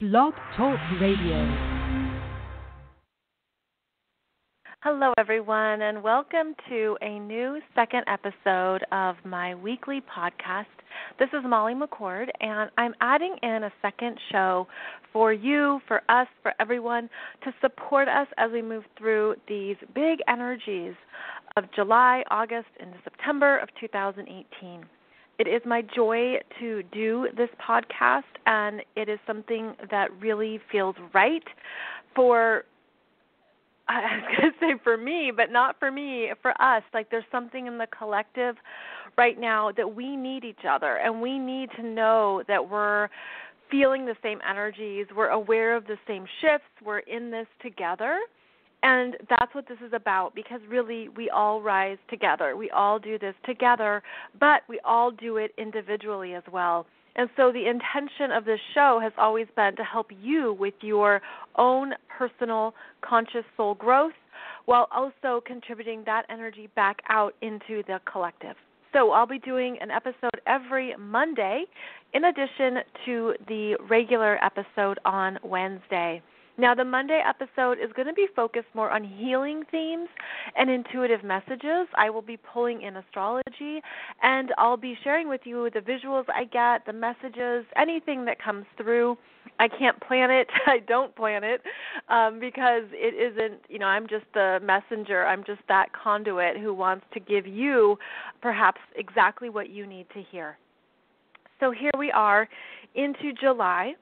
Blog Talk Radio. Hello, everyone, and welcome to a new second episode of my weekly podcast. This is Molly McCord, and I'm adding in a second show for you, for us, for everyone to support us as we move through these big energies of July, August, and September of 2018. It is my joy to do this podcast, and it is something that really feels right for, I was going to say for me, but not for me, for us. Like there's something in the collective right now that we need each other, and we need to know that we're feeling the same energies, we're aware of the same shifts, we're in this together. And that's what this is about, because really we all rise together. We all do this together, but we all do it individually as well. And so the intention of this show has always been to help you with your own personal conscious soul growth while also contributing that energy back out into the collective. So I'll be doing an episode every Monday in addition to the regular episode on Wednesday. Now, the Monday episode is going to be focused more on healing themes and intuitive messages. I will be pulling in astrology, and I'll be sharing with you the visuals I get, the messages, anything that comes through. I can't plan it. I don't plan it because it isn't, I'm just the messenger. I'm just that conduit who wants to give you perhaps exactly what you need to hear. So here we are into July,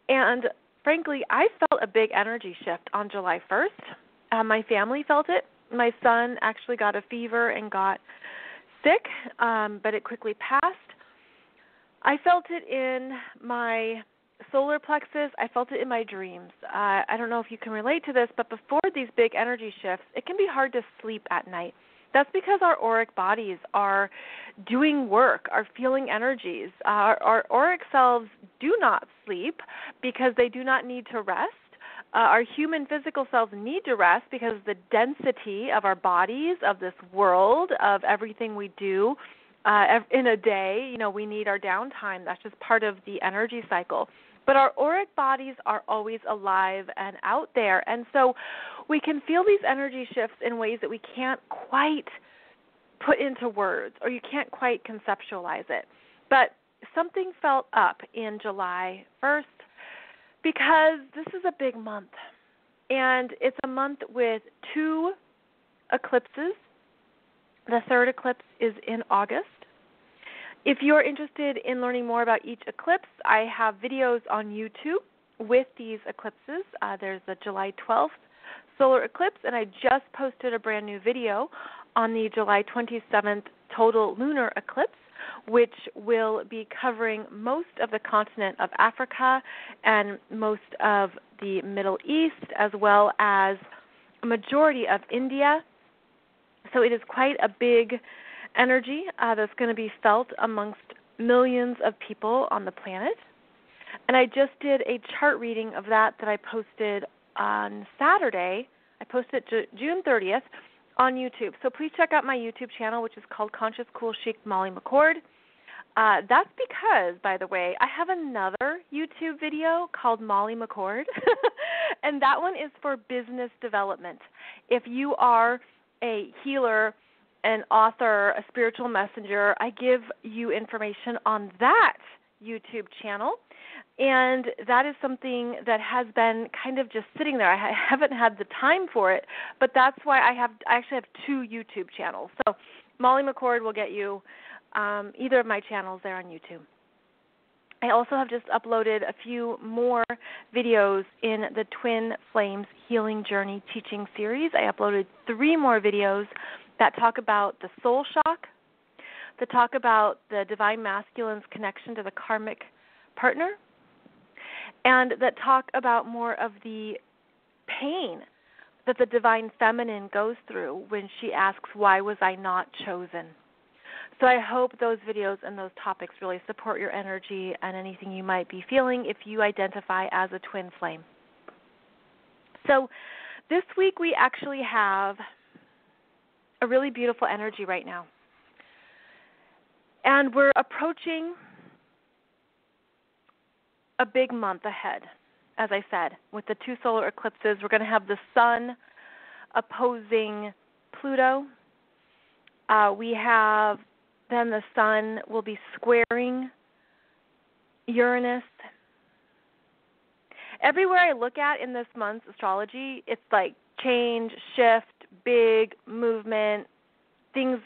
and frankly, I felt a big energy shift on July 1st. My family felt it. My son actually got a fever and got sick, but it quickly passed. I felt it in my solar plexus. I felt it in my dreams. I don't know if you can relate to this, but before these big energy shifts, it can be hard to sleep at night. That's because our auric bodies are doing work, are feeling energies. Our auric selves do not sleep because they do not need to rest. Our human physical selves need to rest because the density of our bodies, of this world, of everything we do in a day, we need our downtime. That's just part of the energy cycle. But our auric bodies are always alive and out there. And so we can feel these energy shifts in ways that we can't quite put into words, or you can't quite conceptualize it. But something felt up in July 1st because this is a big month. And it's a month with 2 eclipses. The third eclipse is in August. If you're interested in learning more about each eclipse, I have videos on YouTube with these eclipses. There's the July 12th solar eclipse, and I just posted a brand new video on the July 27th total lunar eclipse, which will be covering most of the continent of Africa and most of the Middle East, as well as a majority of India. So it is quite a big energy that's going to be felt amongst millions of people on the planet. And I just did a chart reading of that I posted on Saturday. I posted it June 30th on YouTube. So please check out my YouTube channel, which is called Conscious Cool Chic Molly McCord. That's because, by the way, I have another YouTube video called Molly McCord, and that one is for business development. If you are a healer, an author, a spiritual messenger, I give you information on that YouTube channel. And that is something that has been kind of just sitting there. I haven't had the time for it, but that's why I actually have 2 YouTube channels. So Molly McCord will get you either of my channels there on YouTube. I also have just uploaded a few more videos in the Twin Flames Healing Journey teaching series. I uploaded 3 more videos that talk about the soul shock, that talk about the divine masculine's connection to the karmic partner, and that talk about more of the pain that the divine feminine goes through when she asks, why was I not chosen? So I hope those videos and those topics really support your energy and anything you might be feeling if you identify as a twin flame. So this week we actually have a really beautiful energy right now. And we're approaching a big month ahead. as I said, with the 2 solar eclipses. We're going to have the sun opposing Pluto. We have then the sun will be squaring Uranus. Everywhere I look at in this month's astrology, it's like change, shift, big movement, things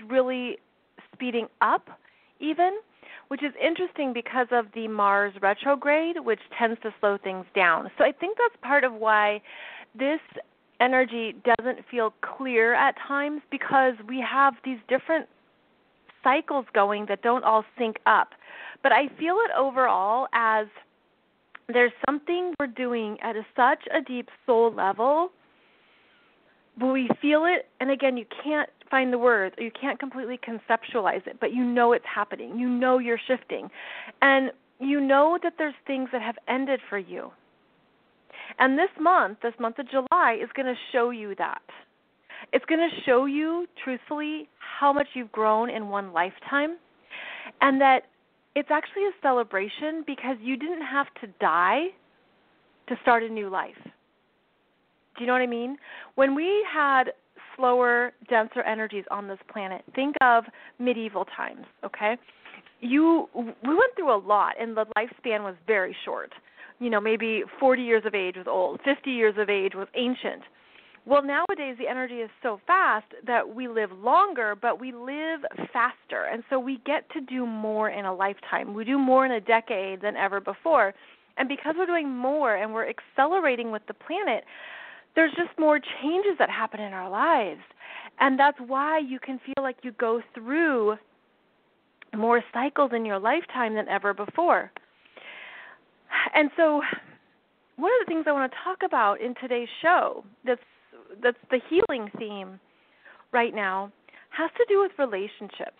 really speeding up even, which is interesting because of the Mars retrograde, which tends to slow things down. So I think that's part of why this energy doesn't feel clear at times, because we have these different cycles going that don't all sync up. But I feel it overall as there's something we're doing at such a deep soul level, but we feel it, and again, you can't find the words, or you can't completely conceptualize it, but you know it's happening. You know you're shifting. And you know that there's things that have ended for you. And this month of July, is going to show you that. It's going to show you, truthfully, how much you've grown in one lifetime, and that it's actually a celebration because you didn't have to die to start a new life. Do you know what I mean? When we had slower, denser energies on this planet, think of medieval times, okay? We went through a lot, and the lifespan was very short. Maybe 40 years of age was old, 50 years of age was ancient. Well, nowadays the energy is so fast that we live longer, but we live faster. And so we get to do more in a lifetime. We do more in a decade than ever before. And because we're doing more and we're accelerating with the planet, there's just more changes that happen in our lives. And that's why you can feel like you go through more cycles in your lifetime than ever before. And so one of the things I want to talk about in today's show that's the healing theme right now has to do with relationships.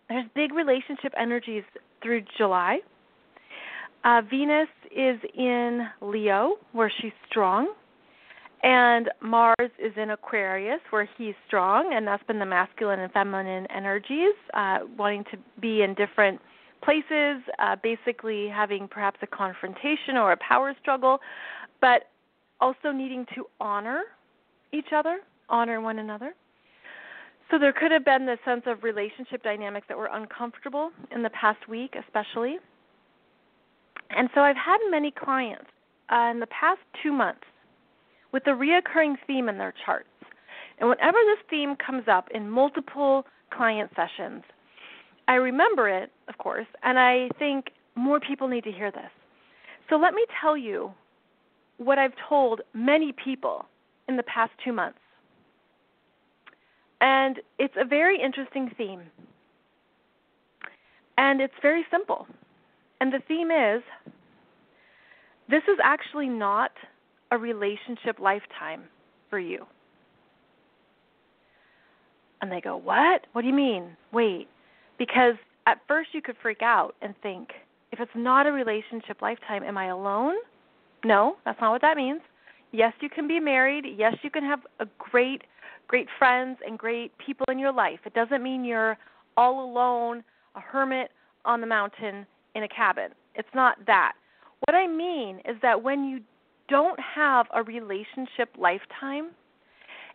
There's big relationship energies through July. Venus is in Leo, where she's strong, and Mars is in Aquarius, where he's strong, and that's been the masculine and feminine energies, wanting to be in different places, basically having perhaps a confrontation or a power struggle, but also needing to honor each other, honor one another. So there could have been this sense of relationship dynamics that were uncomfortable in the past week especially. And so I've had many clients in the past 2 months with a reoccurring theme in their charts. And whenever this theme comes up in multiple client sessions, I remember it, of course, and I think more people need to hear this. So let me tell you what I've told many people in the past 2 months. And it's a very interesting theme. And it's very simple. And the theme is, this is actually not a relationship lifetime for you. And they go, what? What do you mean? Wait. Because at first you could freak out and think, if it's not a relationship lifetime, am I alone? No, that's not what that means. Yes, you can be married. Yes, you can have a great friends and great people in your life. It doesn't mean you're all alone, a hermit on the mountain in a cabin. It's not that. What I mean is that when you don't have a relationship lifetime,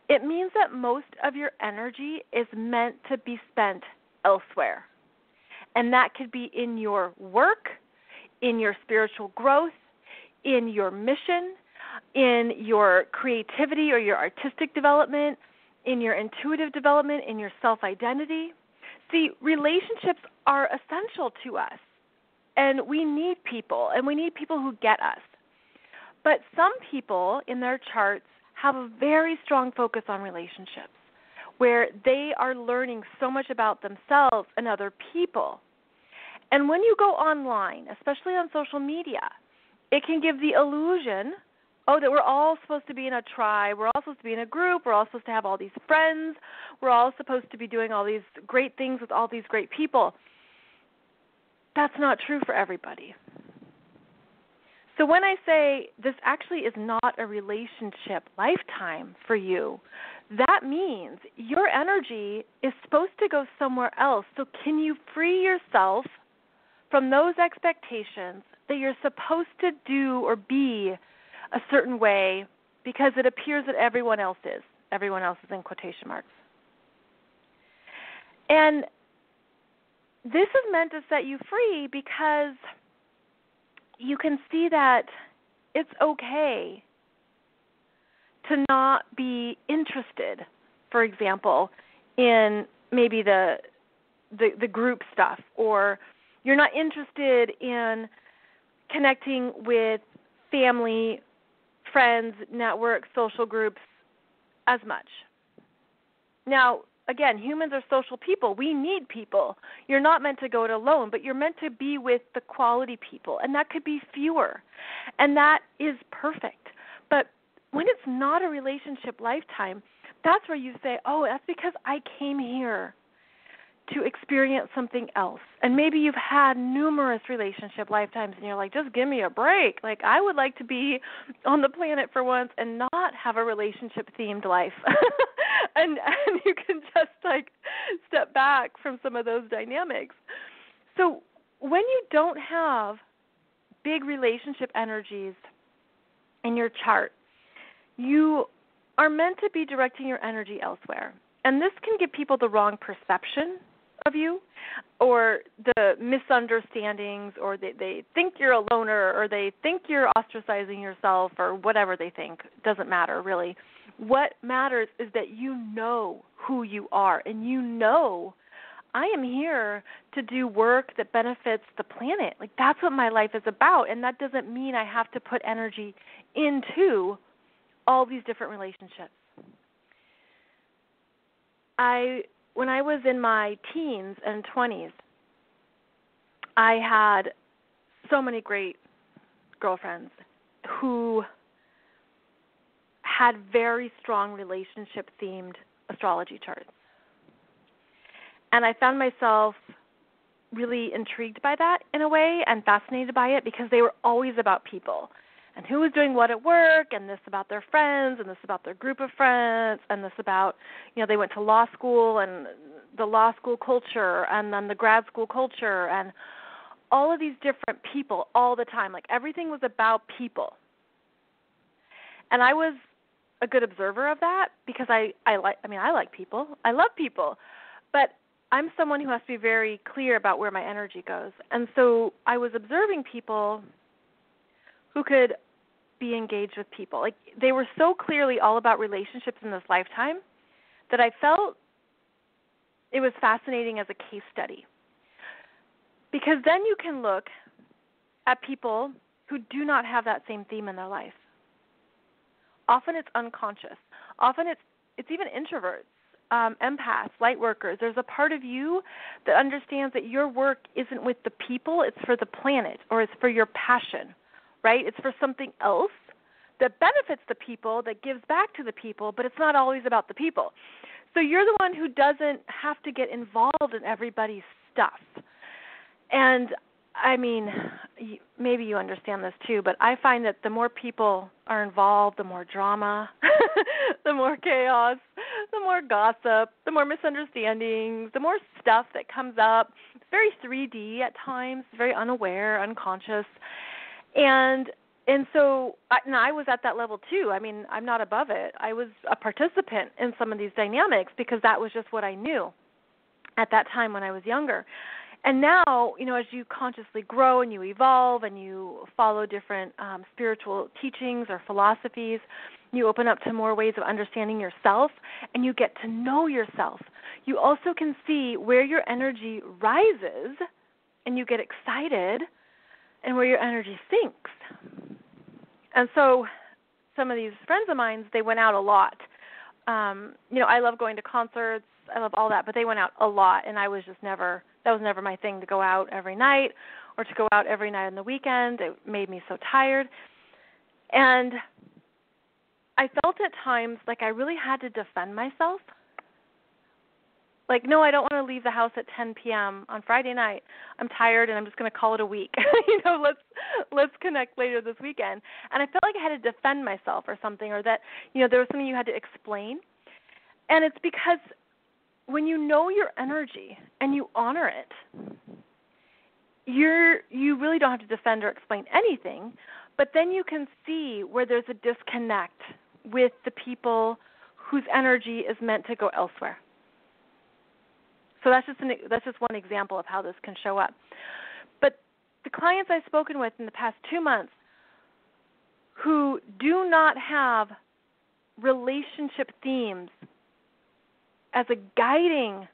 it means that most of your energy is meant to be spent elsewhere. And that could be in your work, in your spiritual growth, in your mission, in your creativity or your artistic development, in your intuitive development, in your self-identity. See, relationships are essential to us, and we need people, and we need people who get us. But some people in their charts have a very strong focus on relationships, where they are learning so much about themselves and other people. And when you go online, especially on social media, it can give the illusion, that we're all supposed to be in a tribe, we're all supposed to be in a group, we're all supposed to have all these friends, we're all supposed to be doing all these great things with all these great people. That's not true for everybody. So when I say this actually is not a relationship lifetime for you, that means your energy is supposed to go somewhere else. So can you free yourself from those expectations that you're supposed to do or be a certain way because it appears that everyone else is. Everyone else is in quotation marks. And this is meant to set you free because you can see that it's okay to not be interested, for example, in maybe the group stuff, or you're not interested in connecting with family, friends, networks, social groups as much. Now, again, humans are social people. We need people. You're not meant to go it alone, but you're meant to be with the quality people, and that could be fewer, and that is perfect. But when it's not a relationship lifetime, that's where you say, oh, that's because I came here to experience something else. And maybe you've had numerous relationship lifetimes and you're like, just give me a break. Like, I would like to be on the planet for once and not have a relationship-themed life. and you can just, like, step back from some of those dynamics. So when you don't have big relationship energies in your chart, you are meant to be directing your energy elsewhere. And this can give people the wrong perception of you, or the misunderstandings, or they think you're a loner, or they think you're ostracizing yourself, or whatever they think. It doesn't matter, really. What matters is that you know who you are, and you know, I am here to do work that benefits the planet. Like, that's what my life is about, and that doesn't mean I have to put energy into all these different relationships. When I was in my teens and 20s, I had so many great girlfriends who had very strong relationship-themed astrology charts. And I found myself really intrigued by that in a way and fascinated by it because they were always about people. And who was doing what at work, and this about their friends, and this about their group of friends, and this about, they went to law school and the law school culture, and then the grad school culture, and all of these different people all the time. Like, everything was about people. And I was a good observer of that because I like people. I love people. But I'm someone who has to be very clear about where my energy goes. And so I was observing people who could be engaged with people. Like, they were so clearly all about relationships in this lifetime that I felt it was fascinating as a case study. Because then you can look at people who do not have that same theme in their life. Often it's unconscious. Often it's even introverts, empaths, light workers. There's a part of you that understands that your work isn't with the people, it's for the planet, or it's for your passion. Right? It's for something else that benefits the people, that gives back to the people, but it's not always about the people. So you're the one who doesn't have to get involved in everybody's stuff. And, I mean, maybe you understand this too, but I find that the more people are involved, the more drama, the more chaos, the more gossip, the more misunderstandings, the more stuff that comes up. It's very 3D at times, very unaware, unconscious. And so I was at that level too. I mean, I'm not above it. I was a participant in some of these dynamics because that was just what I knew at that time when I was younger. And now, as you consciously grow and you evolve and you follow different spiritual teachings or philosophies, you open up to more ways of understanding yourself and you get to know yourself. You also can see where your energy rises and you get excited, and where your energy sinks. And so some of these friends of mine, they went out a lot. I love going to concerts. I love all that, but they went out a lot, and that was never my thing to go out every night or to go out every night on the weekend. It made me so tired. And I felt at times like I really had to defend myself. Like, no, I don't want to leave the house at 10 p.m. on Friday night. I'm tired, and I'm just going to call it a week. Let's connect later this weekend. And I felt like I had to defend myself or something, or that, there was something you had to explain. And it's because when you know your energy and you honor it, you really don't have to defend or explain anything, but then you can see where there's a disconnect with the people whose energy is meant to go elsewhere. So that's just one example of how this can show up. But the clients I've spoken with in the past 2 months who do not have relationship themes as a guiding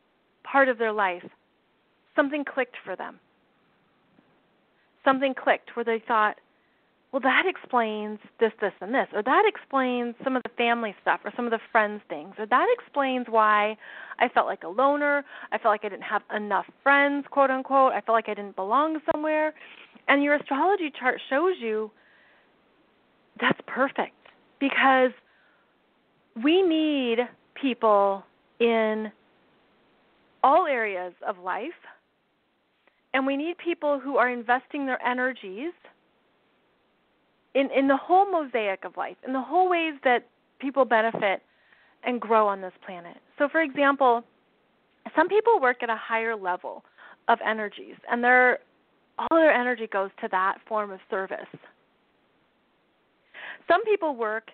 part of their life, something clicked for them. Something clicked where they thought, well, that explains this, this, and this, or that explains some of the family stuff or some of the friends things, or that explains why I felt like a loner, I felt like I didn't have enough friends, quote unquote, I felt like I didn't belong somewhere. And your astrology chart shows you that's perfect, because we need people in all areas of life, and we need people who are investing their energies in the whole mosaic of life, in the whole ways that people benefit and grow on this planet. So, for example, some people work at a higher level of energies, and all their energy goes to that form of service. Some people work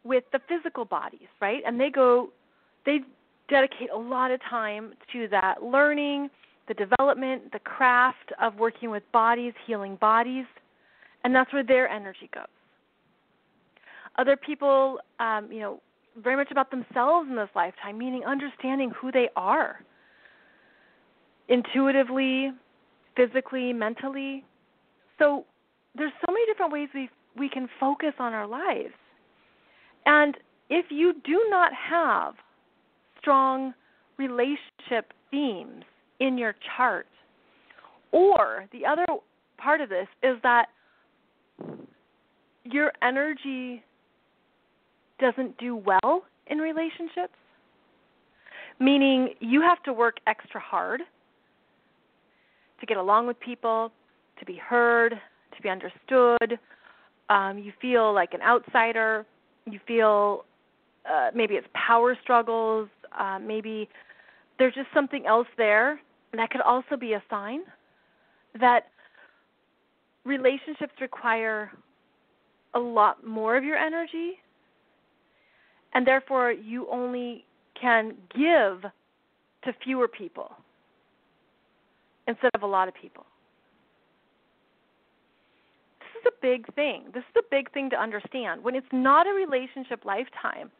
with the physical bodies, right? And they dedicate a lot of time to that learning, the development, the craft of working with bodies, healing bodies, and that's where their energy goes. Other people, very much about themselves in this lifetime, meaning understanding who they are, intuitively, physically, mentally. So there's so many different ways we can focus on our lives. And if you do not have strong relationship themes in your chart, or the other part of this is that your energy doesn't do well in relationships, meaning you have to work extra hard to get along with people, to be heard, to be understood. You feel like an outsider. You feel maybe it's power struggles. Maybe there's just something else there. And that could also be a sign that relationships require a lot more of your energy, and therefore you only can give to fewer people instead of a lot of people. This is a big thing. This is a big thing to understand. When it's not a relationship lifetime,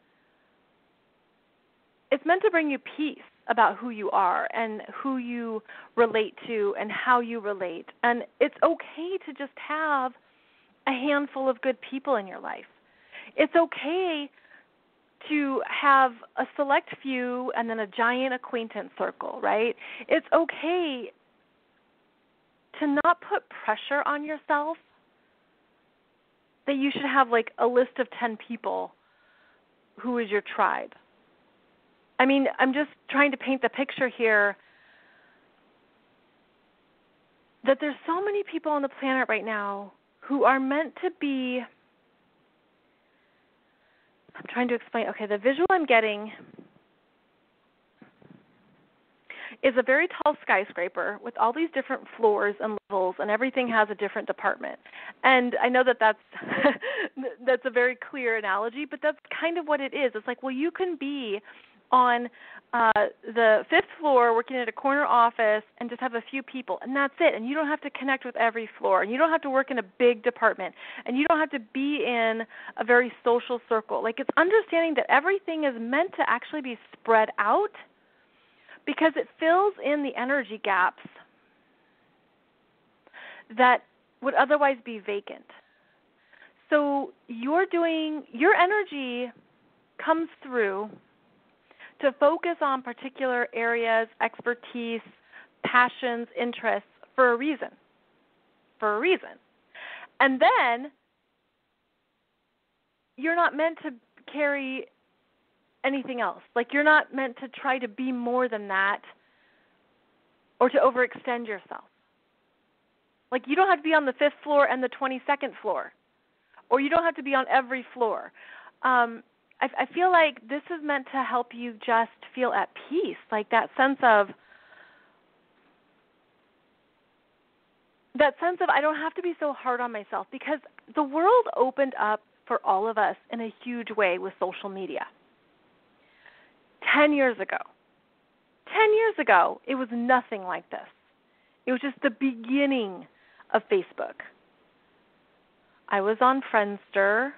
it's meant to bring you peace about who you are and who you relate to and how you relate. And it's okay to just have a handful of good people in your life. It's okay to have a select few and then a giant acquaintance circle, right? It's okay to not put pressure on yourself that you should have like a list of 10 people who is your tribe. I mean, I'm just trying to paint the picture here that there's so many people on the planet right now who are meant to be, I'm trying to explain, okay, the visual I'm getting is a very tall skyscraper with all these different floors and levels, and everything has a different department. And I know that that's a very clear analogy, but that's kind of what it is. It's like, well, you can be on the 5th floor working at a corner office and just have a few people, and that's it. And you don't have to connect with every floor, and you don't have to work in a big department, and you don't have to be in a very social circle. Like, it's understanding that everything is meant to actually be spread out because it fills in the energy gaps that would otherwise be vacant. So your energy comes through to focus on particular areas, expertise, passions, interests for a reason. And then you're not meant to carry anything else. Like, you're not meant to try to be more than that or to overextend yourself. Like, you don't have to be on the 5th floor and the 22nd floor, or you don't have to be on every floor. I feel like this is meant to help you just feel at peace, like that sense of that sense of I don't have to be so hard on myself, because the world opened up for all of us in a huge way with social media. 10 years ago, it was nothing like this. It was just the beginning of Facebook. I was on Friendster,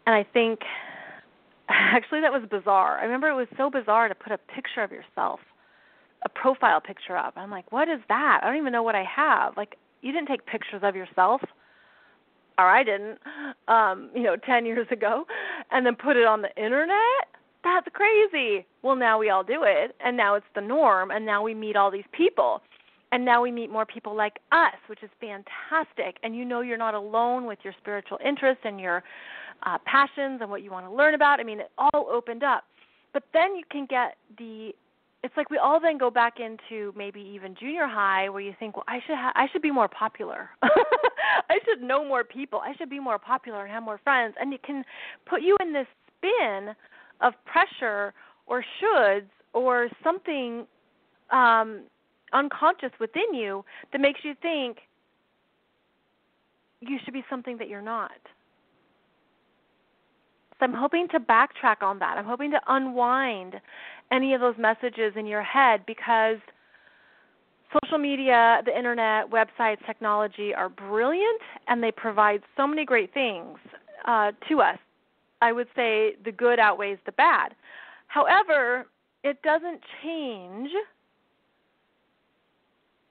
and I think, actually that was bizarre. I remember it was so bizarre to put a picture of yourself, a profile picture up. I'm like, what is that? I don't even know what I have. Like, you didn't take pictures of yourself, or I didn't, 10 years ago, and then put it on the internet? That's crazy. Well, now we all do it, and now it's the norm, and now we meet all these people, and now we meet more people like us, which is fantastic, and you're not alone with your spiritual interests and your passions and what you want to learn about. I mean, it all opened up. But then you can get it's like we all then go back into maybe even junior high where you think, well, I should be more popular. I should know more people. I should be more popular and have more friends. And it can put you in this spin of pressure or shoulds or something unconscious within you that makes you think you should be something that you're not. So I'm hoping to backtrack on that. I'm hoping to unwind any of those messages in your head, because social media, the internet, websites, technology are brilliant, and they provide so many great things to us. I would say the good outweighs the bad. However, it doesn't change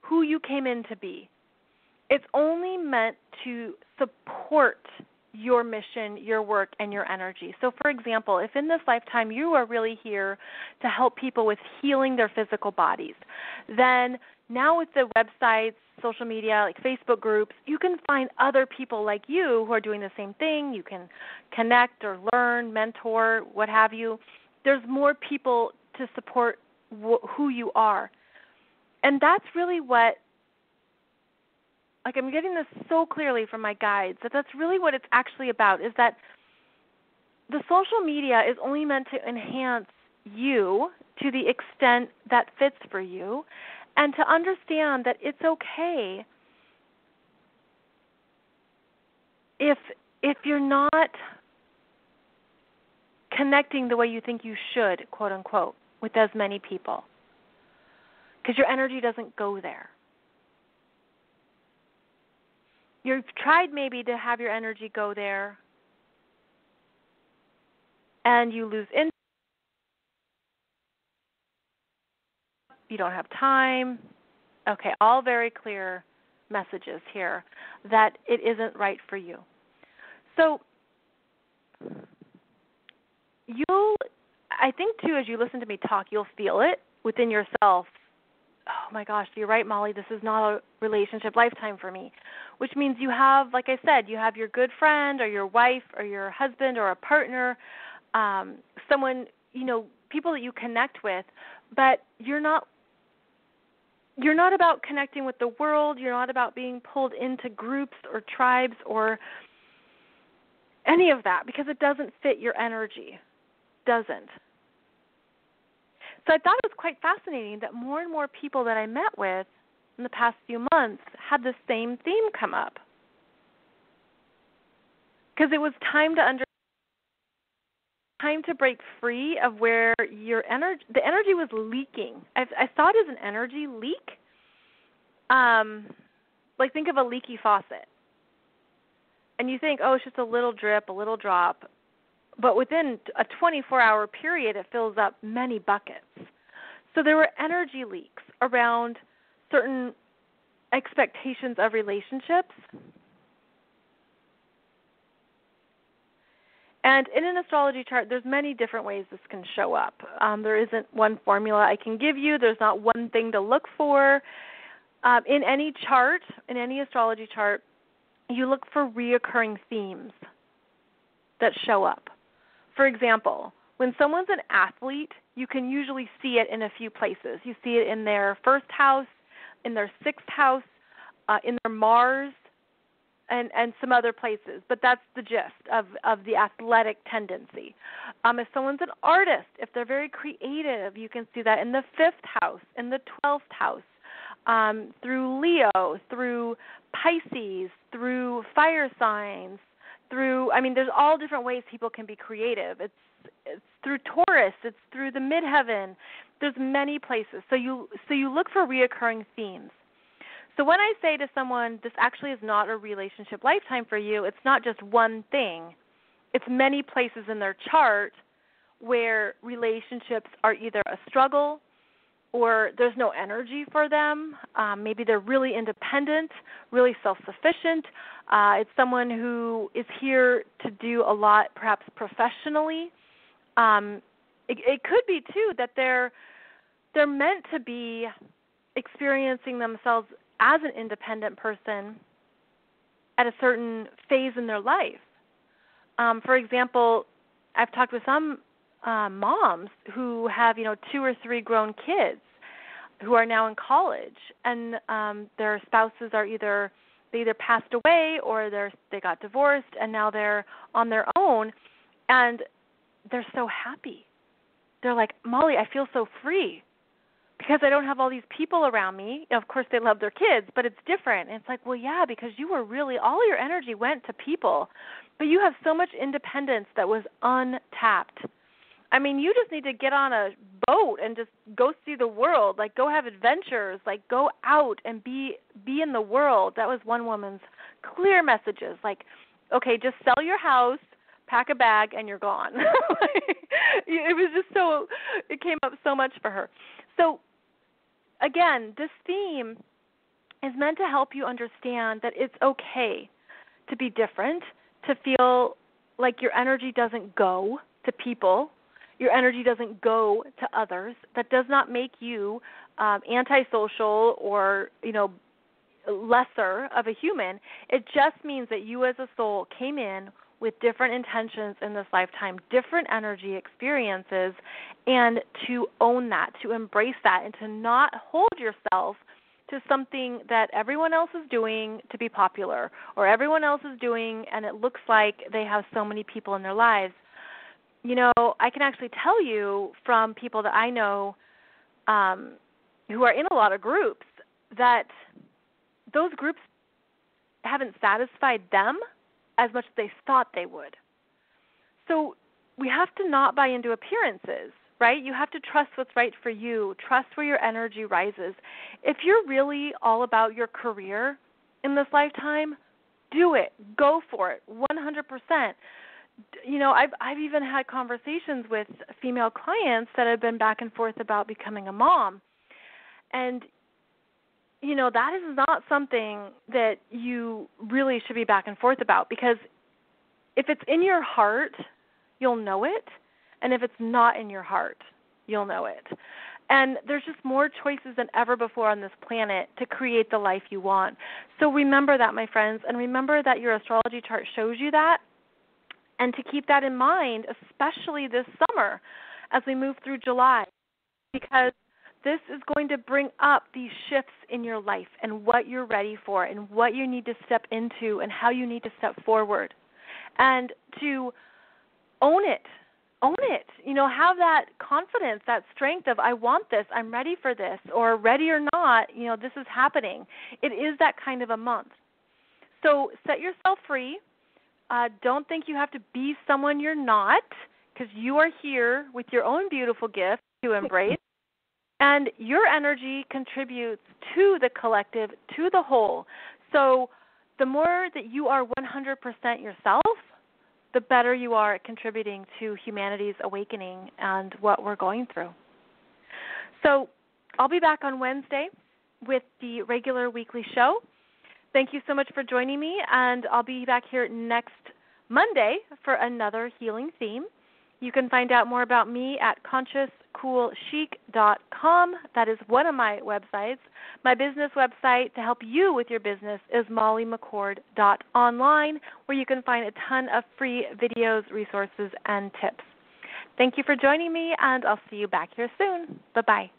who you came in to be. It's only meant to support your mission, your work, and your energy. So, for example, if in this lifetime you are really here to help people with healing their physical bodies, then now with the websites, social media, like Facebook groups, you can find other people like you who are doing the same thing. You can connect or learn, mentor, what have you. There's more people to support who you are. And that's really what, like, I'm getting this so clearly from my guides, that's really what it's actually about, is that the social media is only meant to enhance you to the extent that fits for you, and to understand that it's okay if you're not connecting the way you think you should, quote unquote, with as many people, because your energy doesn't go there. You've tried maybe to have your energy go there, and you lose interest. You don't have time. Okay, all very clear messages here that it isn't right for you. So I think too, as you listen to me talk, you'll feel it within yourself. Oh my gosh, you're right, Molly, this is not a relationship lifetime for me. Which means you have, like I said, you have your good friend or your wife or your husband or a partner, someone, people that you connect with, but you're not about connecting with the world. You're not about being pulled into groups or tribes or any of that, because it doesn't fit your energy. Doesn't. So I thought it was quite fascinating that more and more people that I met with in the past few months had the same theme come up. Because it was time to break free of where the energy was leaking. I saw it as an energy leak. Like, think of a leaky faucet. And you think, oh, it's just a little drip, a little drop. But within a 24-hour period, it fills up many buckets. So there were energy leaks around certain expectations of relationships. And in an astrology chart, there's many different ways this can show up. There isn't one formula I can give you. There's not one thing to look for. In any chart, in any astrology chart, you look for reoccurring themes that show up. For example, when someone's an athlete, you can usually see it in a few places. You see it in their first house, in their sixth house, in their Mars, and some other places. But that's the gist of the athletic tendency. If someone's an artist, if they're very creative, you can see that in the fifth house, in the 12th house. through Leo, through Pisces, through fire signs, there's all different ways people can be creative. It's through Taurus, it's through the midheaven. There's many places. So you look for reoccurring themes. So when I say to someone, this actually is not a relationship lifetime for you, it's not just one thing. It's many places in their chart where relationships are either a struggle or there's no energy for them. Maybe they're really independent, really self-sufficient. It's someone who is here to do a lot, perhaps professionally. It could be, too, that they're meant to be experiencing themselves as an independent person at a certain phase in their life. For example, I've talked with some moms who have, 2 or 3 grown kids who are now in college, and their spouses are either passed away or they got divorced, and now they're on their own, and they're so happy. They're like, Molly, I feel so free because I don't have all these people around me. Of course, they love their kids, but it's different. And it's like, well, yeah, because you were really, all your energy went to people, but you have so much independence that was untapped. You just need to get on a boat and just go see the world, like go have adventures, like go out and be in the world. That was one woman's clear messages, like, okay, just sell your house, pack a bag, and you're gone. It was just it came up so much for her. So, again, this theme is meant to help you understand that it's okay to be different, to feel like your energy doesn't go to people, your energy doesn't go to others. That does not make you antisocial or, lesser of a human. It just means that you as a soul came in with different intentions in this lifetime, different energy experiences, and to own that, to embrace that, and to not hold yourself to something that everyone else is doing to be popular, or everyone else is doing and it looks like they have so many people in their lives. I can actually tell you from people that I know who are in a lot of groups that those groups haven't satisfied them as much as they thought they would. So we have to not buy into appearances, right? You have to trust what's right for you, trust where your energy rises. If you're really all about your career in this lifetime, do it. Go for it, 100%. I've even had conversations with female clients that have been back and forth about becoming a mom. And, that is not something that you really should be back and forth about, because if it's in your heart, you'll know it. And if it's not in your heart, you'll know it. And there's just more choices than ever before on this planet to create the life you want. So remember that, my friends, and remember that your astrology chart shows you that. And to keep that in mind, especially this summer as we move through July, because this is going to bring up these shifts in your life and what you're ready for and what you need to step into and how you need to step forward. And to own it, have that confidence, that strength of, I want this, I'm ready for this, or ready or not, this is happening. It is that kind of a month. So set yourself free. Don't think you have to be someone you're not, because you are here with your own beautiful gift to embrace. And your energy contributes to the collective, to the whole. So the more that you are 100% yourself, the better you are at contributing to humanity's awakening and what we're going through. So I'll be back on Wednesday with the regular weekly show. Thank you so much for joining me, and I'll be back here next Monday for another healing theme. You can find out more about me at consciouscoolchic.com. That is one of my websites. My business website to help you with your business is mollymccord.online, where you can find a ton of free videos, resources, and tips. Thank you for joining me, and I'll see you back here soon. Bye-bye.